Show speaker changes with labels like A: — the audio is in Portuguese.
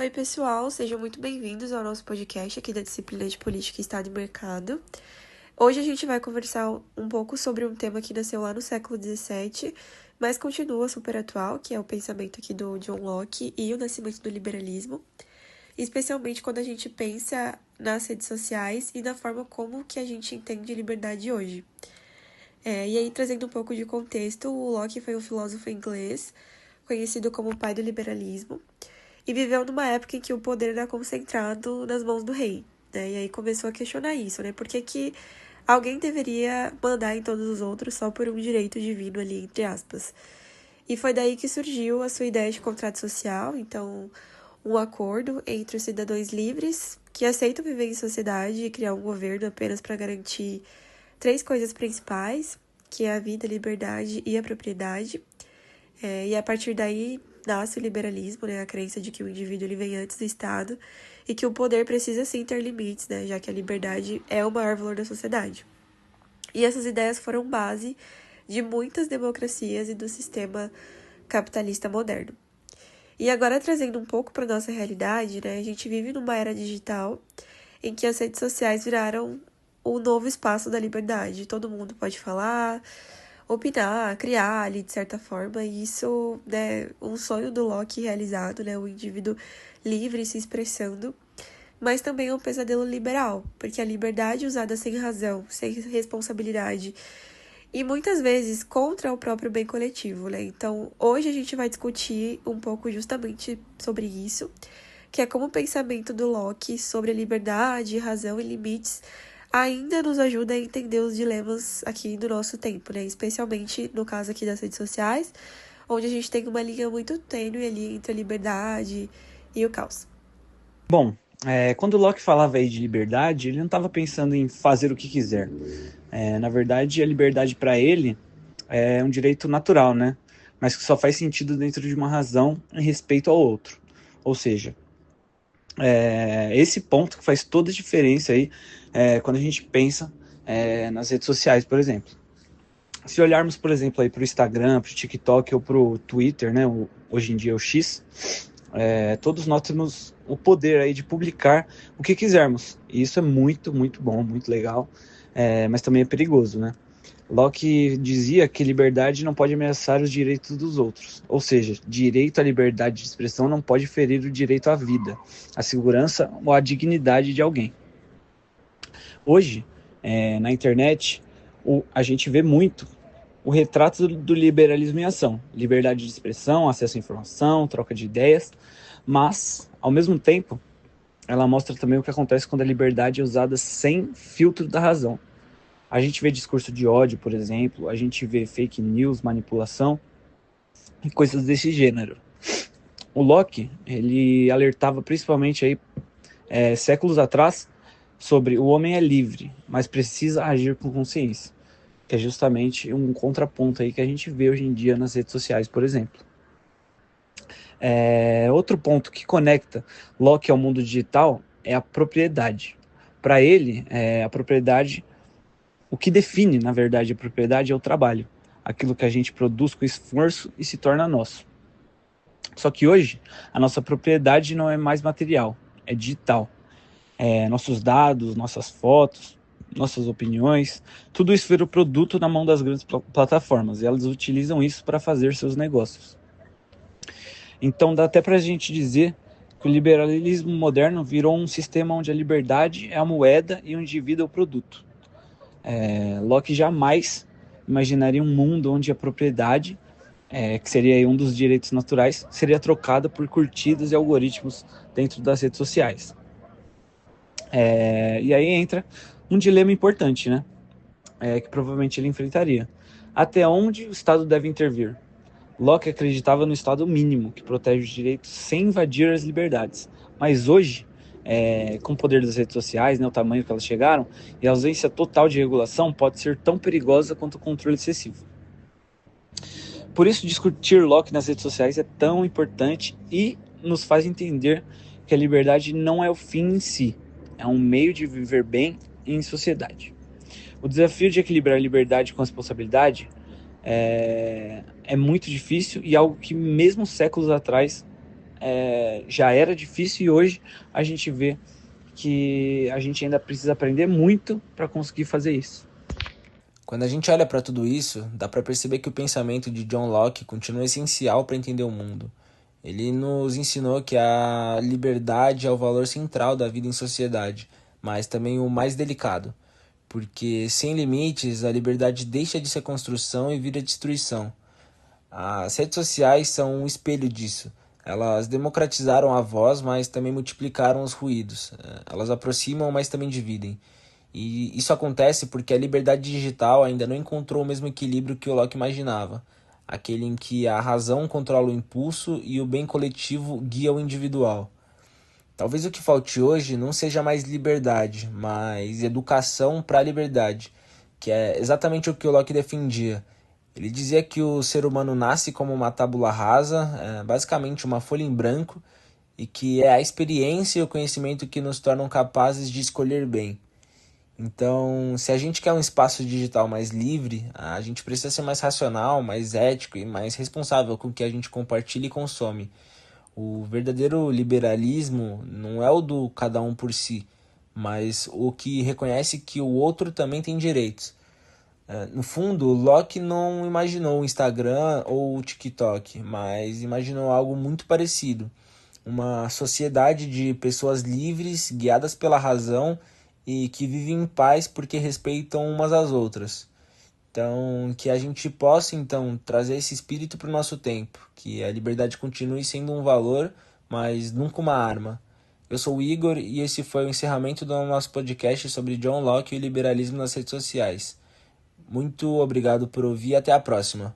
A: Oi, pessoal, sejam muito bem-vindos ao nosso podcast aqui da disciplina de Política, Estado e Mercado. Hoje a gente vai conversar um pouco sobre um tema que nasceu lá no século XVII, mas continua super atual, que é o pensamento aqui do John Locke e o nascimento do liberalismo, especialmente quando a gente pensa nas redes sociais e na forma como que a gente entende liberdade hoje. E aí, trazendo um pouco de contexto, o Locke foi um filósofo inglês, conhecido como o pai do liberalismo, e viveu numa época em que o poder era concentrado nas mãos do rei, né? E aí começou a questionar isso, né? Por que alguém deveria mandar em todos os outros só por um direito divino ali, entre aspas? E foi daí que surgiu a sua ideia de contrato social, então um acordo entre os cidadãos livres que aceitam viver em sociedade e criar um governo apenas para garantir três coisas principais, que é a vida, a liberdade e a propriedade. E a partir daí nasce o liberalismo, né? A crença de que o indivíduo ele vem antes do Estado e que o poder precisa sim ter limites, né? Já que a liberdade é o maior valor da sociedade. E essas ideias foram base de muitas democracias e do sistema capitalista moderno. E agora trazendo um pouco para nossa realidade, né? A gente vive numa era digital em que as redes sociais viraram o novo espaço da liberdade. Todo mundo pode falar, opinar, criar ali de certa forma, e isso, né, um sonho do Locke realizado, né, o indivíduo livre se expressando, mas também é um pesadelo liberal, porque a liberdade usada sem razão, sem responsabilidade e muitas vezes contra o próprio bem coletivo, né? Então, hoje a gente vai discutir um pouco justamente sobre isso, que é como o pensamento do Locke sobre a liberdade, razão e limites ainda nos ajuda a entender os dilemas aqui do nosso tempo, né? Especialmente no caso aqui das redes sociais, onde a gente tem uma linha muito tênue ali entre a liberdade e o caos.
B: Bom, quando o Locke falava aí de liberdade, ele não estava pensando em fazer o que quiser. Na verdade, a liberdade para ele é um direito natural, né? Mas que só faz sentido dentro de uma razão em respeito ao outro. Ou seja, esse ponto que faz toda a diferença aí quando a gente pensa nas redes sociais, por exemplo. Se olharmos, por exemplo, aí para o Instagram, para o TikTok ou para o Twitter, né? Hoje em dia é o X, todos nós temos o poder aí de publicar o que quisermos. E isso é muito, muito bom, muito legal, mas também é perigoso, né? Locke dizia que liberdade não pode ameaçar os direitos dos outros. Ou seja, direito à liberdade de expressão não pode ferir o direito à vida, à segurança ou à dignidade de alguém. Hoje, na internet, a gente vê muito o retrato do liberalismo em ação. Liberdade de expressão, acesso à informação, troca de ideias, mas, ao mesmo tempo, ela mostra também o que acontece quando a liberdade é usada sem filtro da razão. A gente vê discurso de ódio, por exemplo, a gente vê fake news, manipulação e coisas desse gênero. O Locke, ele alertava principalmente aí, séculos atrás, sobre o homem é livre, mas precisa agir com consciência, que é justamente um contraponto aí que a gente vê hoje em dia nas redes sociais, por exemplo. Outro ponto que conecta Locke ao mundo digital é a propriedade. Para ele, a propriedade, o que define, na verdade, a propriedade é o trabalho, aquilo que a gente produz com esforço e se torna nosso. Só que hoje, a nossa propriedade não é mais material, é digital. Nossos dados, nossas fotos, nossas opiniões, tudo isso vira o produto na mão das grandes plataformas e elas utilizam isso para fazer seus negócios. Então dá até para a gente dizer que o liberalismo moderno virou um sistema onde a liberdade é a moeda e o indivíduo é o produto. Locke jamais imaginaria um mundo onde a propriedade, que seria um dos direitos naturais, seria trocada por curtidas e algoritmos dentro das redes sociais. E aí entra um dilema importante, né? Que provavelmente ele enfrentaria. Até onde o Estado deve intervir? Locke acreditava no Estado mínimo, que protege os direitos sem invadir as liberdades. Mas hoje, com o poder das redes sociais, né, o tamanho que elas chegaram, e a ausência total de regulação pode ser tão perigosa quanto o controle excessivo. Por isso, discutir Locke nas redes sociais é tão importante e nos faz entender que a liberdade não é o fim em si, é um meio de viver bem em sociedade. O desafio de equilibrar liberdade com responsabilidade é muito difícil e algo que mesmo séculos atrás já era difícil, e hoje a gente vê que a gente ainda precisa aprender muito para conseguir fazer isso.
C: Quando a gente olha para tudo isso, dá para perceber que o pensamento de John Locke continua essencial para entender o mundo. Ele nos ensinou que a liberdade é o valor central da vida em sociedade, mas também o mais delicado, porque sem limites a liberdade deixa de ser construção e vira destruição. As redes sociais são um espelho disso. Elas democratizaram a voz, mas também multiplicaram os ruídos. Elas aproximam, mas também dividem. E isso acontece porque a liberdade digital ainda não encontrou o mesmo equilíbrio que o Locke imaginava. Aquele em que a razão controla o impulso e o bem coletivo guia o individual. Talvez o que falte hoje não seja mais liberdade, mas educação para a liberdade, que é exatamente o que o Locke defendia. Ele dizia que o ser humano nasce como uma tábula rasa, basicamente uma folha em branco, e que é a experiência e o conhecimento que nos tornam capazes de escolher bem. Então, se a gente quer um espaço digital mais livre, a gente precisa ser mais racional, mais ético e mais responsável com o que a gente compartilha e consome. O verdadeiro liberalismo não é o do cada um por si, mas o que reconhece que o outro também tem direitos. No fundo, Locke não imaginou o Instagram ou o TikTok, mas imaginou algo muito parecido. Uma sociedade de pessoas livres, guiadas pela razão e que vivem em paz porque respeitam umas às outras. Então, que a gente possa então trazer esse espírito para o nosso tempo, que a liberdade continue sendo um valor, mas nunca uma arma. Eu sou o Igor e esse foi o encerramento do nosso podcast sobre John Locke e o liberalismo nas redes sociais. Muito obrigado por ouvir e até a próxima.